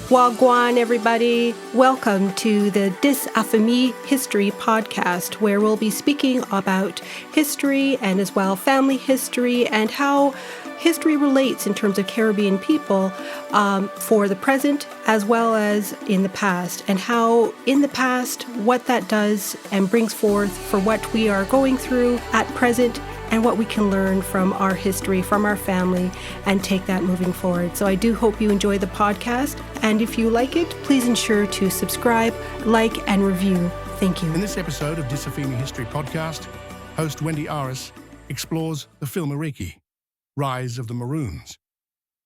Wagwan, everybody. Welcome to the Dis Affamie History podcast, where we'll be speaking about history and as well family history and how history relates in terms of Caribbean people for the present as well as in the past, and how in the past what that does and brings forth for what we are going through at present and what we can learn from our history, from our family, and take that moving forward. So I do hope you enjoy the podcast. And if you like it, please ensure to subscribe, like, and review. Thank you. In this episode of Dis Affamie History Podcast, host Wendy Aris explores the film Ireke, Rise of the Maroons,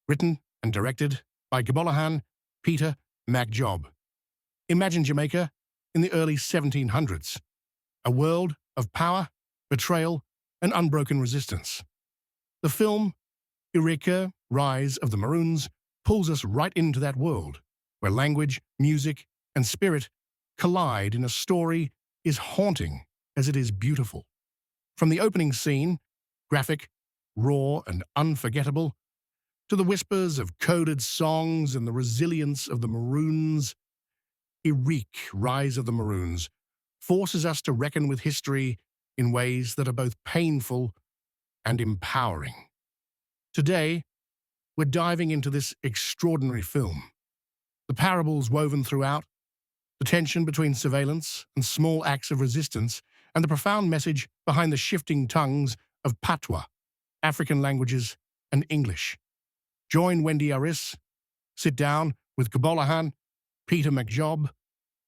written and directed by Gbolahan Peter Macjob. Imagine Jamaica in the early 1700s, a world of power, betrayal, and unbroken resistance. The film, Ireke, Rise of the Maroons, pulls us right into that world, where language, music, and spirit collide in a story as haunting as it is beautiful. From the opening scene, graphic, raw, and unforgettable, to the whispers of coded songs and the resilience of the Maroons, Ireke, Rise of the Maroons, forces us to reckon with history in ways that are both painful and empowering. Today, we're diving into this extraordinary film. The parables woven throughout, the tension between surveillance and small acts of resistance, and the profound message behind the shifting tongues of Patois, African languages, and English. Join Wendy Aris, sit down with Gbolahan Peter Macjob,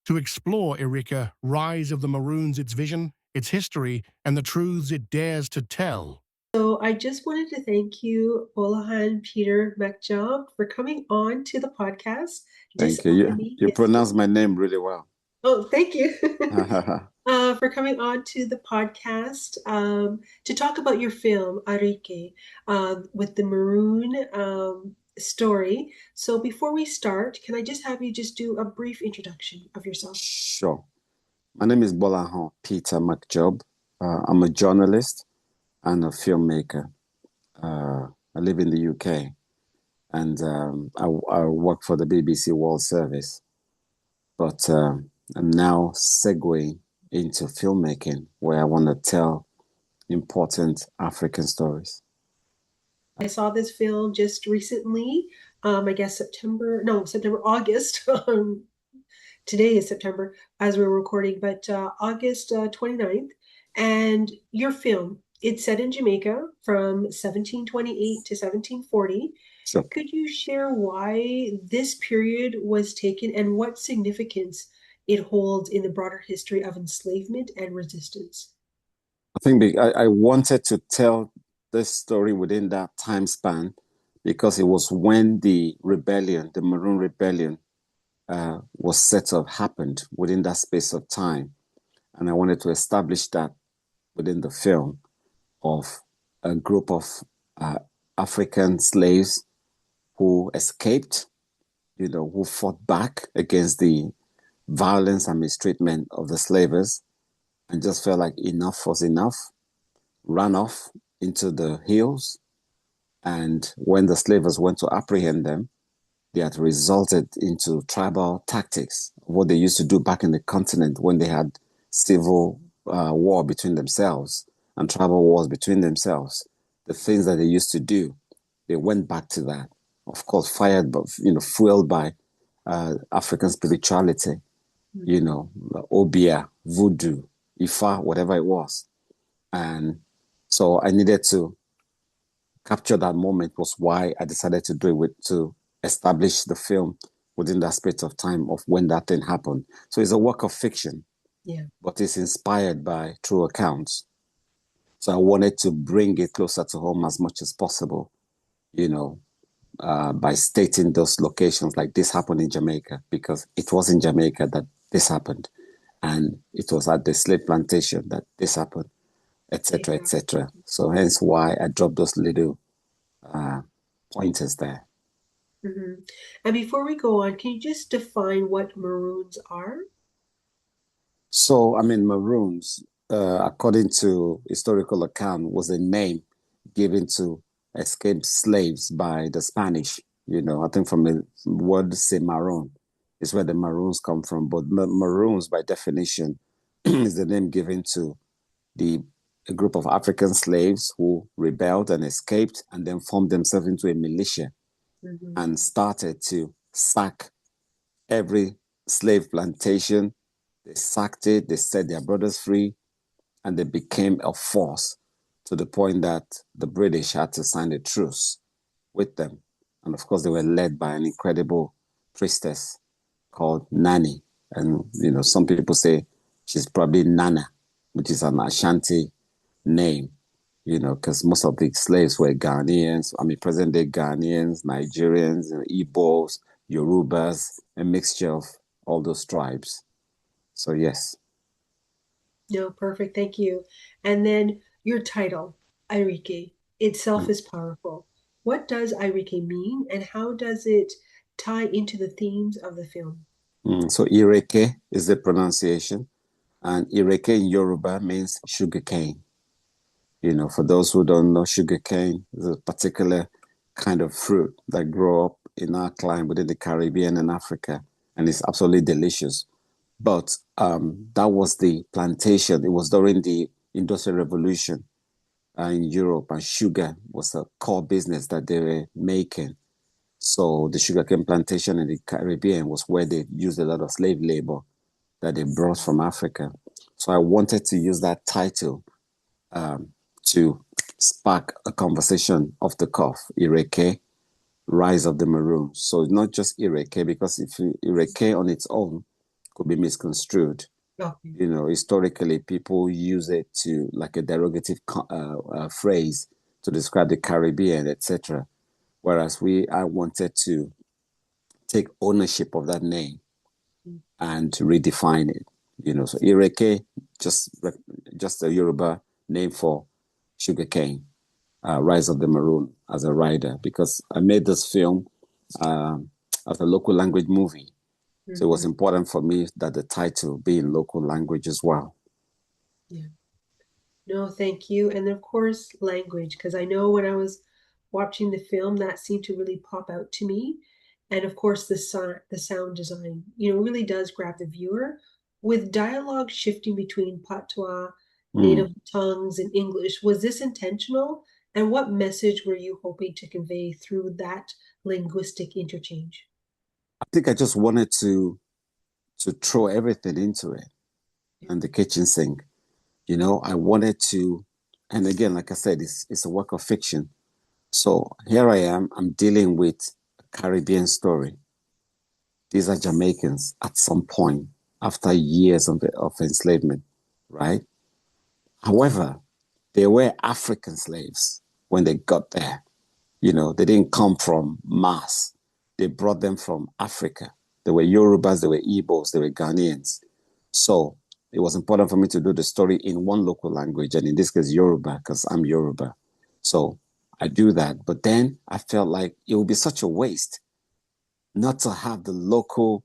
to explore Ireke, Rise of the Maroons, its vision, its history, and the truths it dares to tell. So I just wanted to thank you, Gbolahan Peter Macjob, for coming on to the podcast. Thank you. You pronounce my name really well. Oh, thank you. For coming on to the podcast to talk about your film, Ireke, with the Maroon story. So before we start, can I just have you just do a brief introduction of yourself? Sure. My name is Gbolahan Peter Macjob. I'm a journalist and a filmmaker. I live in the UK, and I work for the BBC World Service. But I'm now segueing into filmmaking, where I want to tell important African stories. I saw this film just recently, I guess August. Today is September as we're recording, but August 29th. And your film, it's set in Jamaica from 1728 to 1740. Sure. Could you share why this period was taken and what significance it holds in the broader history of enslavement and resistance? I think I wanted to tell this story within that time span because it was when the rebellion, the Maroon rebellion, was set up, happened within that space of time. And I wanted to establish that within the film of a group of African slaves who escaped, who fought back against the violence and mistreatment of the slavers and just felt like enough was enough, ran off into the hills. And when the slavers went to apprehend them, they had resulted into tribal tactics, what they used to do back in the continent when they had civil war between themselves and tribal wars between themselves. The things that they used to do, they went back to that. Of course, fueled by African spirituality, Obia, Voodoo, Ifa, whatever it was. And so I needed to capture that moment, was why I decided to do it, to establish the film within that space of time of when that thing happened. So it's a work of fiction, but it's inspired by true accounts. So I wanted to bring it closer to home as much as possible, by stating those locations, like this happened in Jamaica, because it was in Jamaica that this happened. And it was at the slave plantation that this happened, etc., etc. So hence why I dropped those little pointers there. Mm-hmm. And before we go on, can you just define what Maroons are? So, Maroons, according to historical account, was a name given to escaped slaves by the Spanish, I think from the word say Maroon is where the Maroons come from. But Maroons, by definition, is the name given to the a group of African slaves who rebelled and escaped and then formed themselves into a militia and started to sack every slave plantation. They sacked it, they set their brothers free, and they became a force to the point that the British had to sign a truce with them. And of course, they were led by an incredible priestess called Nanny. And, some people say she's probably Nana, which is an Ashanti name, because most of the slaves were Ghanaians, present day Ghanaians, Nigerians, Igbos, Yorubas, a mixture of all those tribes. So, yes. No, perfect. Thank you. And then your title, Ireke, itself is powerful. What does Ireke mean, and how does it tie into the themes of the film? So Ireke is the pronunciation, and Ireke in Yoruba means sugarcane. For those who don't know, sugarcane is a particular kind of fruit that grow up in our climate within the Caribbean and Africa, and it's absolutely delicious. But that was the plantation. It was during the Industrial Revolution in Europe, and sugar was a core business that they were making. So the sugarcane plantation in the Caribbean was where they used a lot of slave labor that they brought from Africa. So I wanted to use that title to spark a conversation off the cuff. Ireke, Rise of the Maroons. So it's not just Ireke, because if Ireke on its own could be misconstrued. Okay. Historically, people use it to like a derogative phrase to describe the Caribbean, etc. Whereas I wanted to take ownership of that name and redefine it. So Ireke, just a Yoruba name for sugarcane, Rise of the Maroon as a rider, because I made this film as a local language movie. So it was important for me that the title be in local language as well. Yeah. No, thank you. And of course, language, because I know when I was watching the film, that seemed to really pop out to me. And of course, the sound design, really does grab the viewer with dialogue shifting between Patois, native tongues, and English. Was this intentional? And what message were you hoping to convey through that linguistic interchange? I think I just wanted to throw everything into it and the kitchen sink. I wanted to, and again, like I said, it's a work of fiction. So here I am, I'm dealing with a Caribbean story. These are Jamaicans at some point after years of enslavement, right? However, they were African slaves when they got there. They didn't come from Mars. They brought them from Africa. They were Yorubas, they were Igbos, they were Ghanaians. So it was important for me to do the story in one local language, and in this case, Yoruba, because I'm Yoruba. So I do that. But then I felt like it would be such a waste not to have the local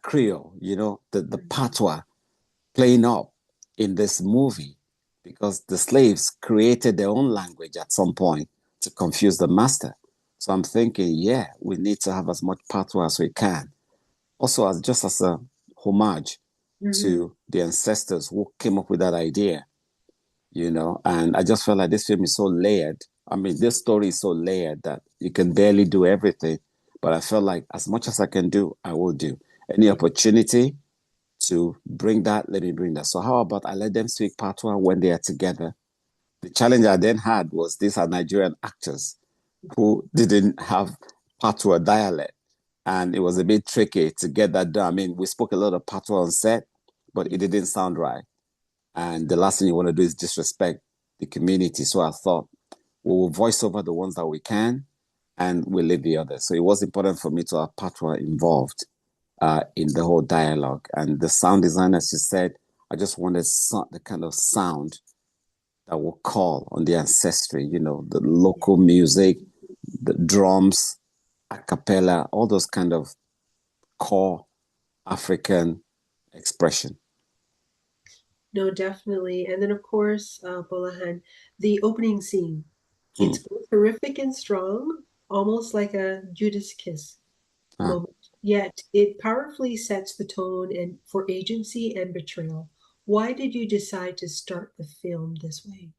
Creole, the patois playing up in this movie, because the slaves created their own language at some point to confuse the master. So I'm thinking, yeah, we need to have as much patois as we can. Also, as a homage to the ancestors who came up with that idea, and I just felt like this film is so layered. This story is so layered that you can barely do everything. But I felt like as much as I can do, I will do. Any opportunity to bring that, let me bring that. So how about I let them speak patois when they are together? The challenge I then had was these are Nigerian actors who didn't have patois dialect. And it was a bit tricky to get that done. We spoke a lot of patois on set, but it didn't sound right. And the last thing you want to do is disrespect the community. So I thought we will voice over the ones that we can and we'll leave the others. So it was important for me to have patois involved in the whole dialogue. And the sound design, as you said, I just wanted the kind of sound that will call on the ancestry, the local music, the drums, a cappella, all those kind of core African expression. No, definitely. And then, of course, Gbolahan, the opening scene. It's both horrific and strong, almost like a Judas kiss Ah, moment. Yet it powerfully sets the tone and for agency and betrayal. Why did you decide to start the film this way?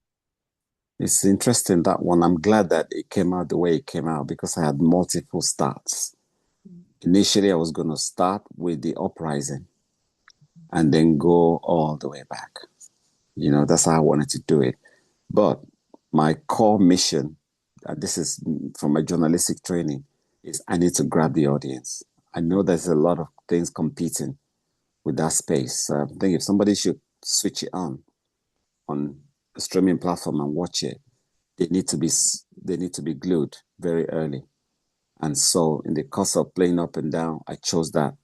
it's interesting, that one. I'm glad that it came out the way it came out because I had multiple starts. Initially, I was going to start with the uprising and then go all the way back. That's how I wanted to do it. But my core mission, and this is from my journalistic training, is I need to grab the audience. I know there's a lot of things competing with that space. So I think if somebody should switch it on a streaming platform and watch it, they need to be glued very early. And so in the course of playing up and down, I chose that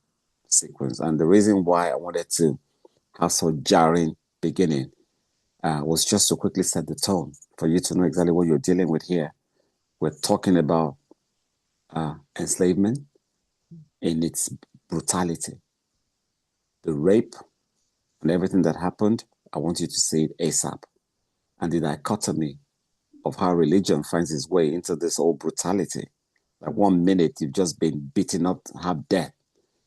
sequence. And the reason why I wanted to have so jarring beginning was just to quickly set the tone for you to know exactly what you're dealing with here. We're talking about enslavement in its brutality, the rape and everything that happened. I want you to see it ASAP. And the dichotomy of how religion finds its way into this whole brutality. Like 1 minute, you've just been beaten up to have death.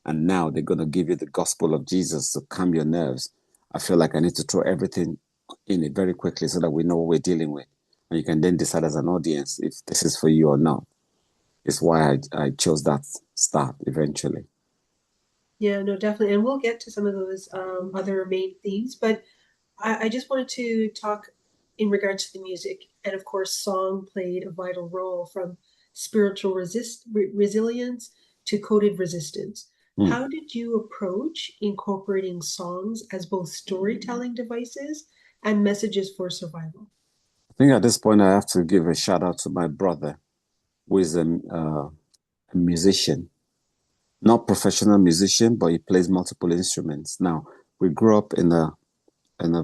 And now they're going to give you the gospel of Jesus to calm your nerves. I feel like I need to throw everything in it very quickly so that we know what we're dealing with. And you can then decide as an audience if this is for you or not. It's why I chose that start eventually. Yeah, no, definitely. And we'll get to some of those other main themes, but I just wanted to talk in regards to the music. And of course, song played a vital role from spiritual resilience to coded resistance. Hmm. How did you approach incorporating songs as both storytelling devices and messages for survival? I think at this point, I have to give a shout out to my brother, who is a musician, not professional musician, but he plays multiple instruments. Now, we grew up in a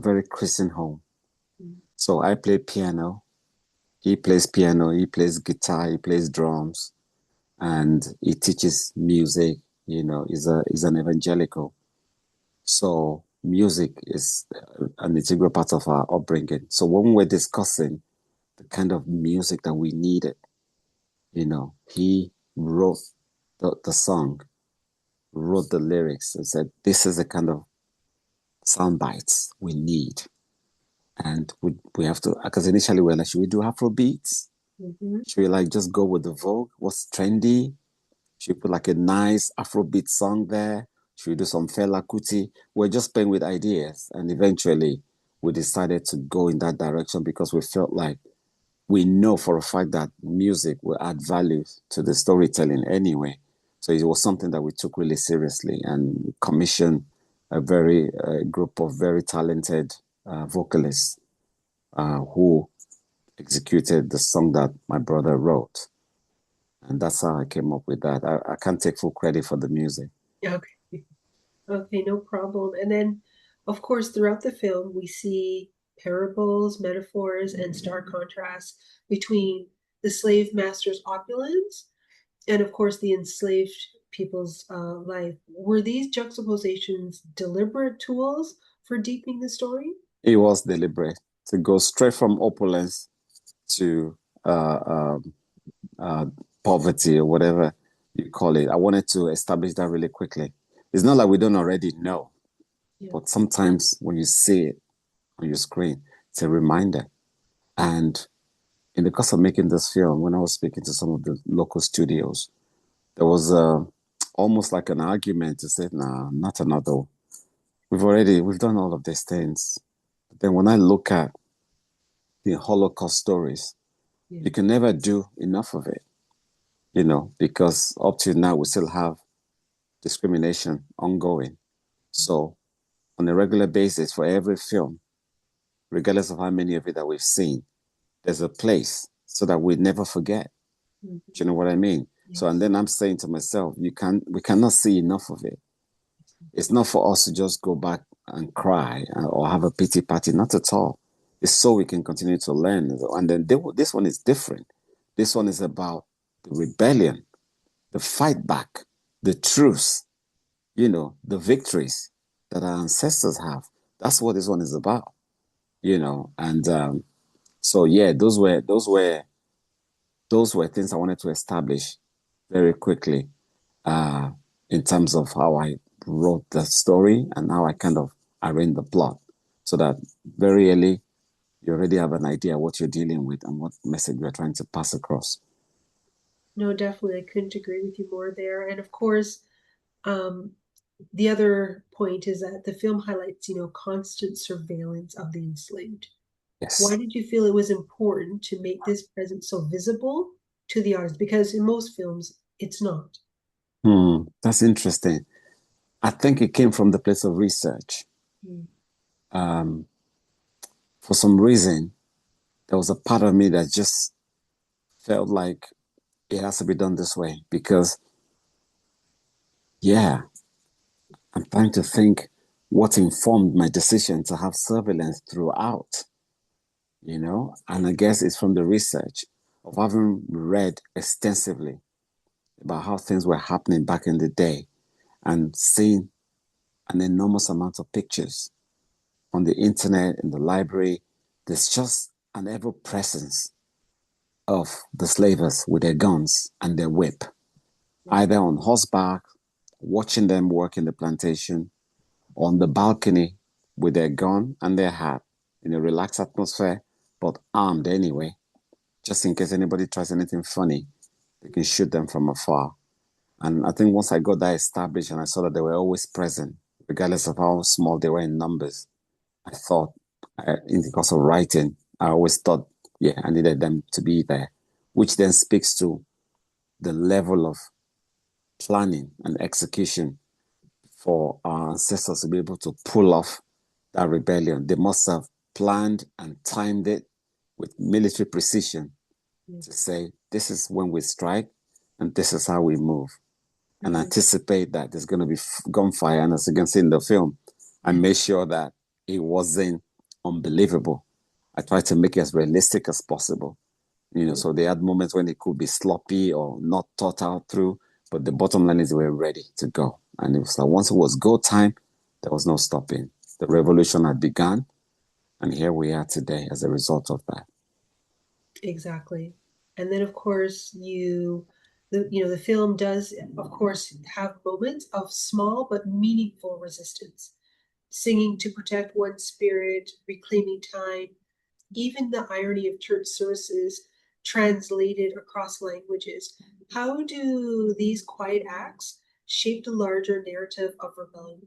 very Christian home. So I play piano, he plays piano, he plays guitar, he plays drums, and he teaches music. He's an evangelical. So music is an integral part of our upbringing. So when we're discussing the kind of music that we needed, he wrote the song, wrote the lyrics, and said, "This is the kind of sound bites we need." And we have to, because initially we're like, should we do Afro beats? Mm-hmm. Should we like just go with the Vogue? What's trendy? Should we put like a nice Afrobeat song there? Should we do some Fela Kuti? We're just playing with ideas. And eventually we decided to go in that direction because we felt like we know for a fact that music will add value to the storytelling anyway. So it was something that we took really seriously and commissioned a group of very talented vocalists who executed the song that my brother wrote. And that's how I came up with that. I can't take full credit for the music. Okay. Okay, no problem. And then, of course, throughout the film, we see parables, metaphors, and stark contrasts between the slave master's opulence and, of course, the enslaved people's life. Were these juxtapositions deliberate tools for deepening the story? It was deliberate to go straight from opulence to uh, um, uh, poverty or whatever you call it. I wanted to establish that really quickly. It's not like we don't already know, Yeah. but sometimes when you see it on your screen, it's a reminder. And in the course of making this film, when I was speaking to some of the local studios, there was almost like an argument to say, nah, not another. We've done all of these things. But then when I look at the Holocaust stories, Yeah. you can never do enough of it, because up to now we still have discrimination ongoing. So on a regular basis for every film, regardless of how many of it that we've seen, there's a place so that we never forget. Mhm. Do you know what I mean? So, and then I'm saying to myself, we cannot see enough of it. It's not for us to just go back and cry or have a pity party, not at all. It's so we can continue to learn. And then this one is different. This one is about the rebellion, the fight back, the truce, the victories that our ancestors have. That's what this one is about. And so yeah, those were those were things I wanted to establish very quickly uh, in terms of how I wrote the story and how I kind of arranged the plot, so that very early you already have an idea what you're dealing with and what message you're trying to pass across. No, definitely. I couldn't agree with you more there. And of course, um, the other point is that the film highlights, constant surveillance of the enslaved. Why Yes. did you feel it was important to make this presence so visible to the audience? Because in most films, it's not. That's interesting. I think it came from the place of research. Mm. Um, for some reason, there was a part of me that just felt like it has to be done this way because, yeah, I'm trying to think what informed my decision to have surveillance throughout, and I guess it's from the research of having read extensively about how things were happening back in the day and seeing an enormous amount of pictures on the internet, in the library. There's just an ever presence of the slavers with their guns and their whip, either on horseback, watching them work in the plantation, on the balcony with their gun and their hat in a relaxed atmosphere, but armed anyway, just in case anybody tries anything funny, they can shoot them from afar. And I think once I got that established and I saw that they were always present, regardless of how small they were in numbers, I thought, in the course of writing, I always thought, yeah, I needed them to be there, which then speaks to the level of planning and execution for our ancestors to be able to pull off that rebellion. They must have planned and timed it with military precision to say, this is when we strike and this is how we move, and anticipate that there's going to be gunfire. And as you can see in the film, I made sure that it wasn't unbelievable. I tried to make it as realistic as possible. So they had moments when it could be sloppy or not thought out through, but the bottom line is they were ready to go. And it was like once it was go time, there was no stopping. The revolution had begun, and here we are today as a result of that. Exactly. And then, of course, the film does, of course, have moments of small but meaningful resistance. Singing to protect one's spirit, reclaiming time, even the irony of church services translated across languages. How do these quiet acts shape the larger narrative of rebellion?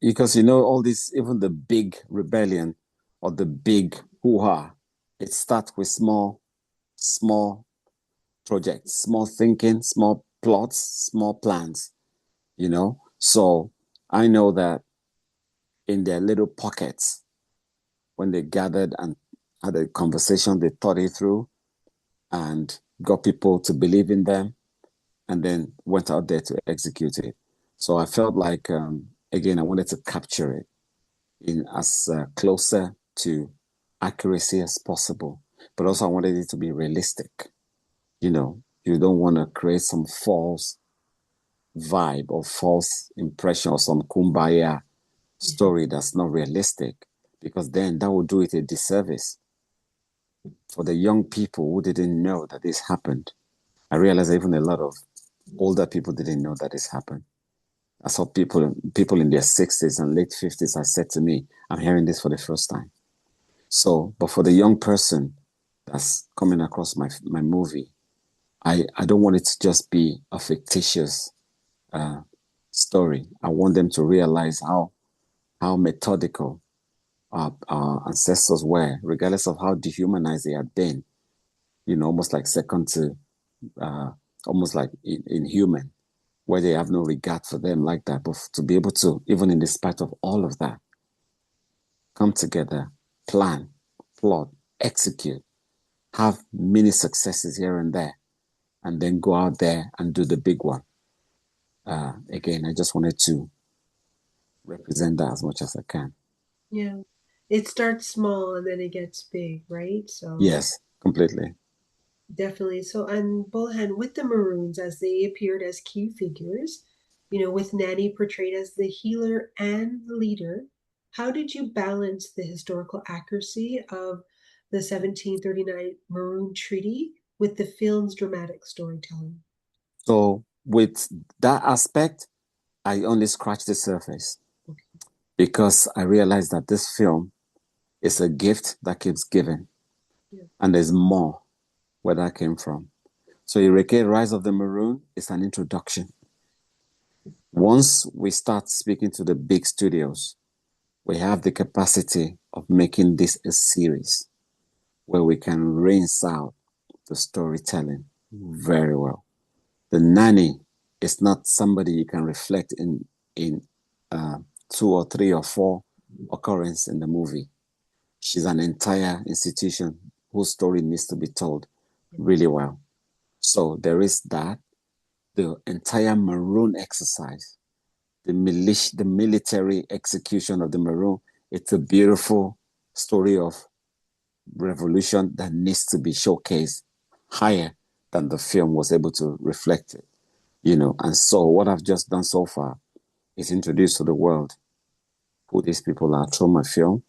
Because all this, even the big rebellion or the big hoo-ha, it starts with small projects, small thinking, small plots, small plans. So I know that in their little pockets, when they gathered and had a conversation, they thought it through and got people to believe in them and then went out there to execute it. So I felt like, again, I wanted to capture it in as closer to accuracy as possible, but also I wanted it to be realistic. You don't want to create some false vibe or false impression or some kumbaya story that's not realistic, because then that would do it a disservice for the young people who didn't know that this happened. I realized even a lot of older people didn't know that this happened. I saw people in their 60s and late 50s. I said to me, I'm hearing this for the first time. So, but for the young person that's coming across my movie, I don't want it to just be a fictitious story. I want them to realize how methodical our ancestors were, regardless of how dehumanized they had been. Almost like second to, almost like inhuman, where they have no regard for them like that. But to be able to, even in despite of all of that, come together, plan, plot, execute, have many successes here and there, and then go out there and do the big one. Again, I just wanted to represent that as much as I can. Yeah. It starts small and then it gets big, right? So Yes, completely. definitely. So, and Gbolahan, with the Maroons, as they appeared as key figures, with Nanny portrayed as the healer and the leader, how did you balance the historical accuracy of the 1739 Maroon Treaty with the film's dramatic storytelling? So with that aspect, I only scratched the surface because I realized that this film is a gift that keeps giving. Yeah. And there's more where that came from. So Ireke, Rise of the Maroon is an introduction. Once we start speaking to the big studios, we have the capacity of making this a series where we can rinse out the storytelling very well. The nanny is not somebody you can reflect in 2 or 3 or 4 occurrences in the movie. She's an entire institution whose story needs to be told really well. So there is that. The entire Maroon exercise, the military execution of the Maroon, it's a beautiful story of revolution that needs to be showcased higher than the film was able to reflect it. And so what I've just done so far is introduce to the world who these people are through my film,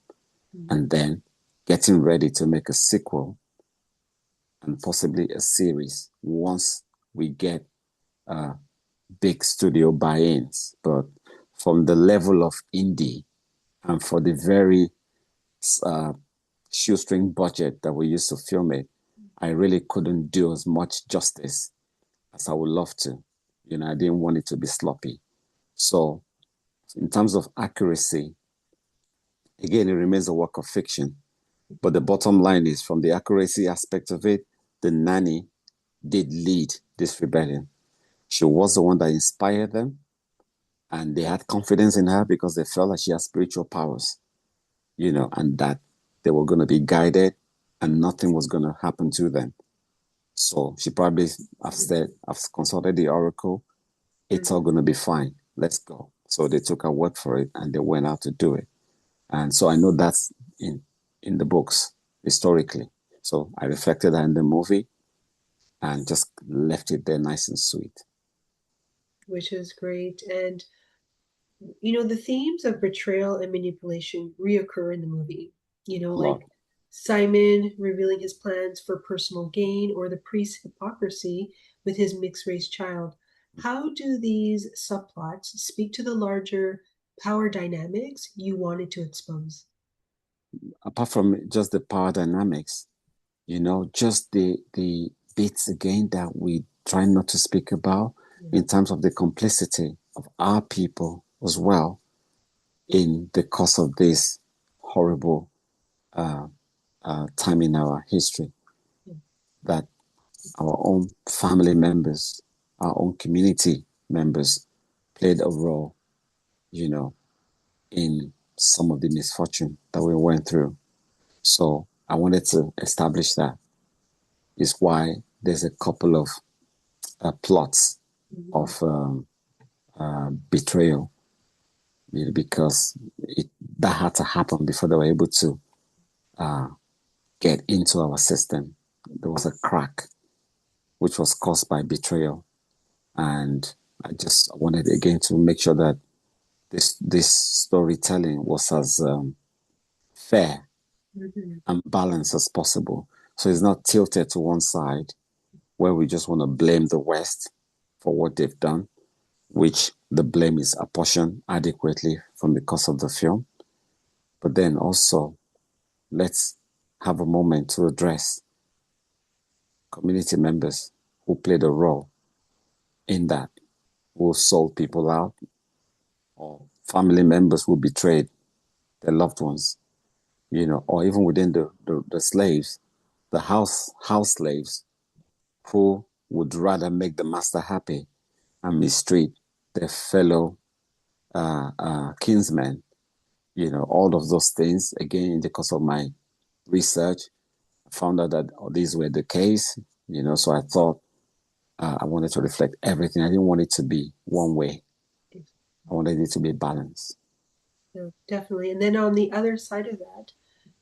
and then getting ready to make a sequel and possibly a series once we get big studio buy-ins. But from the level of indie and for the very shoestring budget that we used to film it, I really couldn't do as much justice as I would love to. I didn't want it to be sloppy. So in terms of accuracy, again, it remains a work of fiction. But the bottom line is, from the accuracy aspect of it, the nanny did lead this rebellion. She was the one that inspired them, and they had confidence in her because they felt like she had spiritual powers, and that they were going to be guided and nothing was going to happen to them. So she probably have said, I've consulted the oracle, it's all going to be fine. Let's go. So they took her word for it and they went out to do it. And so I know that's in the books historically. So I reflected that in the movie and just left it there nice and sweet. Which is great. And, the themes of betrayal and manipulation reoccur in the movie. Like Simon revealing his plans for personal gain or the priest's hypocrisy with his mixed race child. How do these subplots speak to the larger power dynamics you wanted to expose? Apart from just the power dynamics, just the bits again that we try not to speak about in terms of the complicity of our people as well in the course of this horrible time in our history, that our own family members, our own community members played a role, in some of the misfortune that we went through. So I wanted to establish that. Is why there's a couple of plots of betrayal, because that had to happen before they were able to get into our system. There was a crack which was caused by betrayal, and I just wanted again to make sure that this storytelling was as fair and balanced as possible. So it's not tilted to one side where we just want to blame the West for what they've done, which the blame is apportioned adequately from the course of the film. But then also, let's have a moment to address community members who played a role in that, who sold people out, or family members who betrayed their loved ones, or even within the slaves, the house slaves who would rather make the master happy and mistreat their fellow kinsmen, all of those things. Again, in the course of my research, I found out that these were the case, so I thought I wanted to reflect everything. I didn't want it to be one way. I wanted it to be balanced. No, definitely. And then on the other side of that,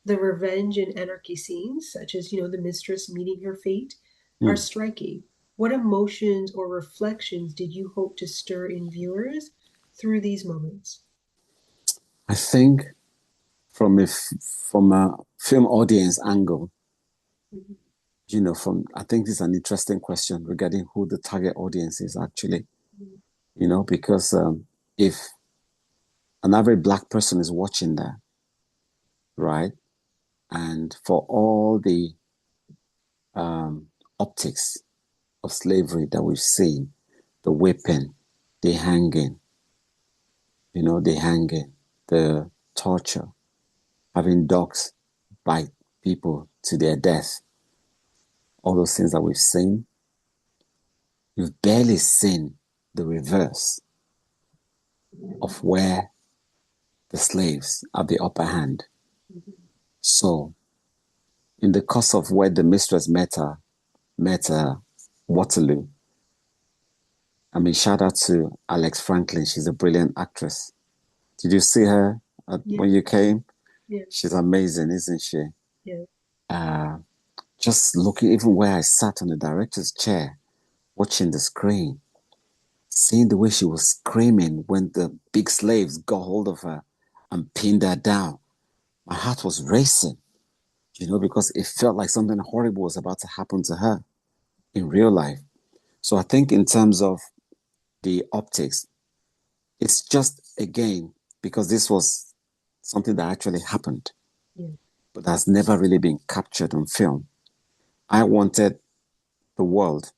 the revenge and anarchy scenes, such as, the mistress meeting her fate, are striking. What emotions or reflections did you hope to stir in viewers through these moments? I think from from a film audience angle, I think this is an interesting question regarding who the target audience is actually, because if an average Black person is watching that, right, and for all the optics of slavery that we've seen, the whipping, the hanging, the torture, having dogs bite people to their death, all those things that we've seen, you've barely seen the reverse of where the slaves have the upper hand. So, in the course of where the mistress met Waterloo, I mean, shout out to Alex Franklin. She's a brilliant actress. Did you see her when you came? Yeah. She's amazing, isn't she? Yeah. Just looking, even where I sat on the director's chair, watching the screen, seeing the way she was screaming when the big slaves got hold of her and pinned her down. My heart was racing, because it felt like something horrible was about to happen to her in real life. So I think in terms of the optics, it's just, again, because this was something that actually happened, but has never really been captured on film. I wanted the world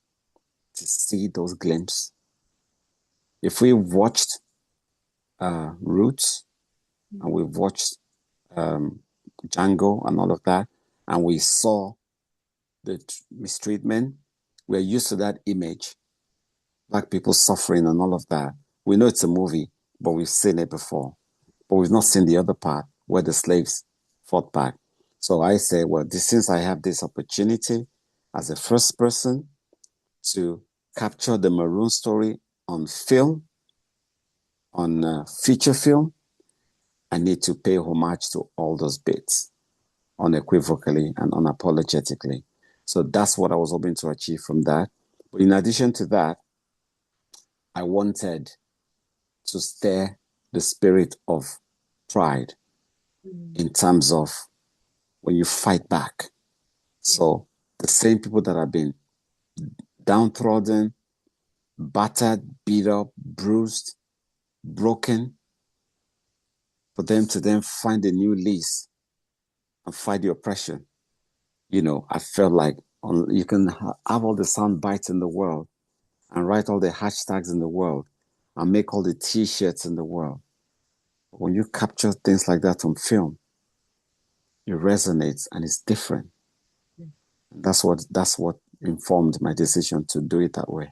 to see those glimpses. If we watched Roots and we've watched Django and all of that, and we saw the mistreatment, we're used to that image, Black people suffering and all of that. We know it's a movie, but we've seen it before. But we've not seen the other part where the slaves fought back. So I say, well, since I have this opportunity as a first person to capture the Maroon story on film, on feature film, I need to pay homage to all those bits unequivocally and unapologetically. So that's what I was hoping to achieve from that. But in addition to that, I wanted to stir the spirit of pride in terms of when you fight back. So the same people that have been downtrodden, battered, beat up, bruised, broken, for them to then find a new lease and fight the oppression. I felt like you can have all the sound bites in the world and write all the hashtags in the world and make all the t-shirts in the world. But when you capture things like that on film, it resonates and it's different. That's what informed my decision to do it that way.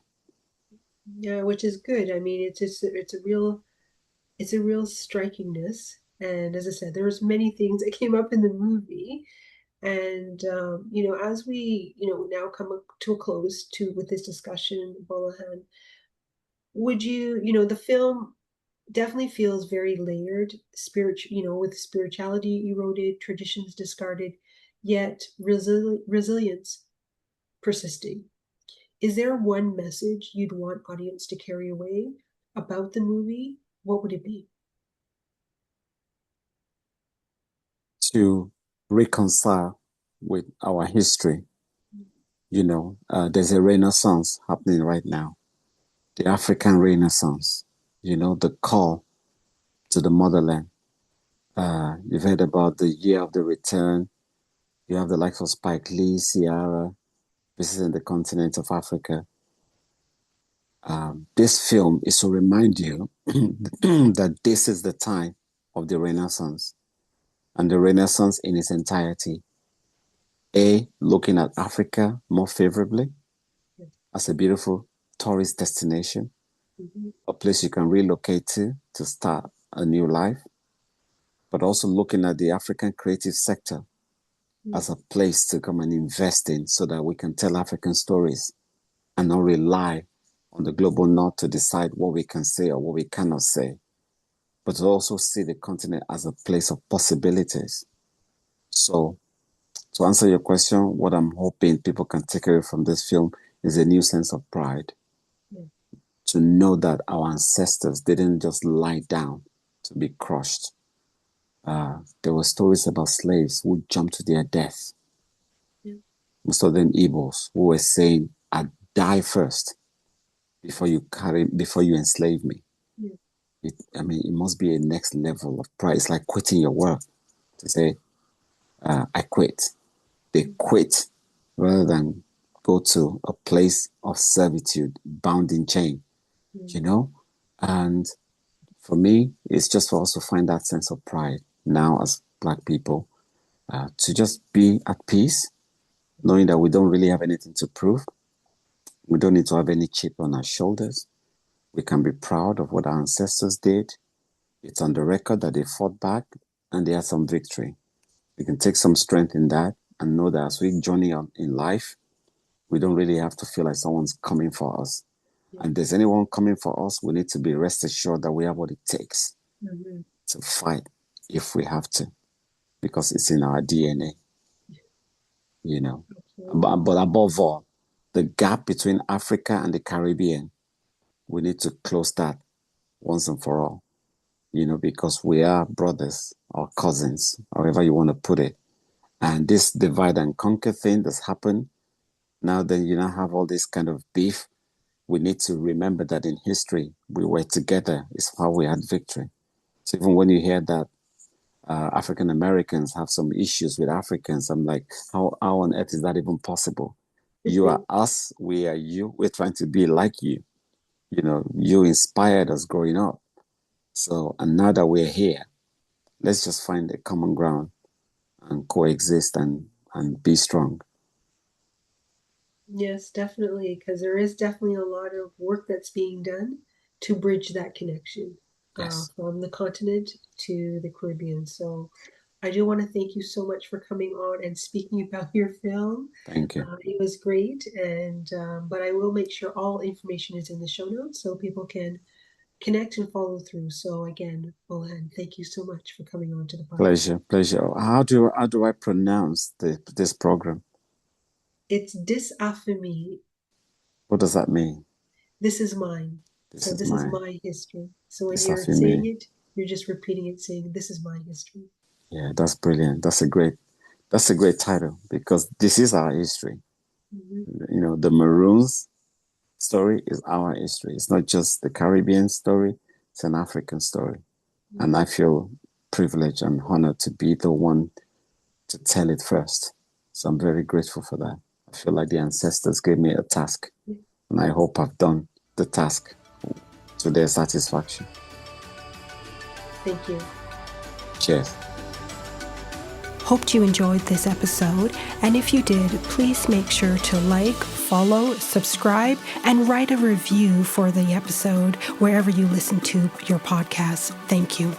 Yeah, which is good. I mean, it's a real strikingness. And as I said, there was many things that came up in the movie. And as we now come to a close to with this discussion, Gbolahan, would the film definitely feels very layered, spiritual, with spirituality eroded, traditions discarded, yet resilience persisting. Is there one message you'd want audience to carry away about the movie? What would it be? To reconcile with our history, there's a renaissance happening right now, the African Renaissance, the call to the motherland. You've heard about the year of the return. You have the likes of Spike Lee, Ciara, visiting the continent of Africa. This film is to remind you that this is the time of the Renaissance, and the Renaissance in its entirety. Looking at Africa more favorably as a beautiful tourist destination, a place you can relocate to start a new life, but also looking at the African creative sector as a place to come and invest in so that we can tell African stories and not rely on the global north to decide what we can say or what we cannot say, but to also see the continent as a place of possibilities. So, to answer your question, what I'm hoping people can take away from this film is a new sense of pride. To know that our ancestors didn't just lie down to be crushed, There were stories about slaves who jumped to their death. Yeah. Most of them Igbos who were saying, "I die first before you enslave me." Yeah. It must be a next level of pride. It's like quitting your work to say, "I quit." They quit rather than go to a place of servitude, bound in chain. And for me, it's just for us to find that sense of pride now as Black people, to just be at peace, knowing that we don't really have anything to prove. We don't need to have any chip on our shoulders. We can be proud of what our ancestors did. It's on the record that they fought back and they had some victory. We can take some strength in that and know that as we journey on in life, we don't really have to feel like someone's coming for us. Yeah. And if there's anyone coming for us, we need to be rest assured that we have what it takes to fight if we have to, because it's in our DNA, But above all, the gap between Africa and the Caribbean, we need to close that once and for all, because we are brothers or cousins, however you want to put it. And this divide and conquer thing that's happened, now then you now have all this kind of beef. We need to remember that in history, we were together. It's how we had victory. So even when you hear that African Americans have some issues with Africans, I'm like, how on earth is that even possible? You are us, we are you. We're trying to be like you. You inspired us growing up. So, and now that we're here, let's just find a common ground and coexist and be strong. Yes, definitely, because there is definitely a lot of work that's being done to bridge that connection from the continent to the Caribbean. So I do want to thank you so much for coming on and speaking about your film. Thank you. It was great, and but I will make sure all information is in the show notes so people can connect and follow through. So again, Gbolahan, thank you so much for coming on to the podcast. Pleasure. How do I pronounce this program? It's Disafemi. What does that mean? This is mine. This is my history. So when you're saying it, you're just repeating it, saying, "This is my history." Yeah, that's brilliant. That's a great title, because this is our history. The Maroons story is our history. It's not just the Caribbean story, it's an African story. And I feel privileged and honored to be the one to tell it first. So I'm very grateful for that. I feel like the ancestors gave me a task, and I hope I've done the task to their satisfaction. Thank you. Cheers. Hoped you enjoyed this episode, and if you did, please make sure to like, follow, subscribe, and write a review for the episode wherever you listen to your podcast. Thank you.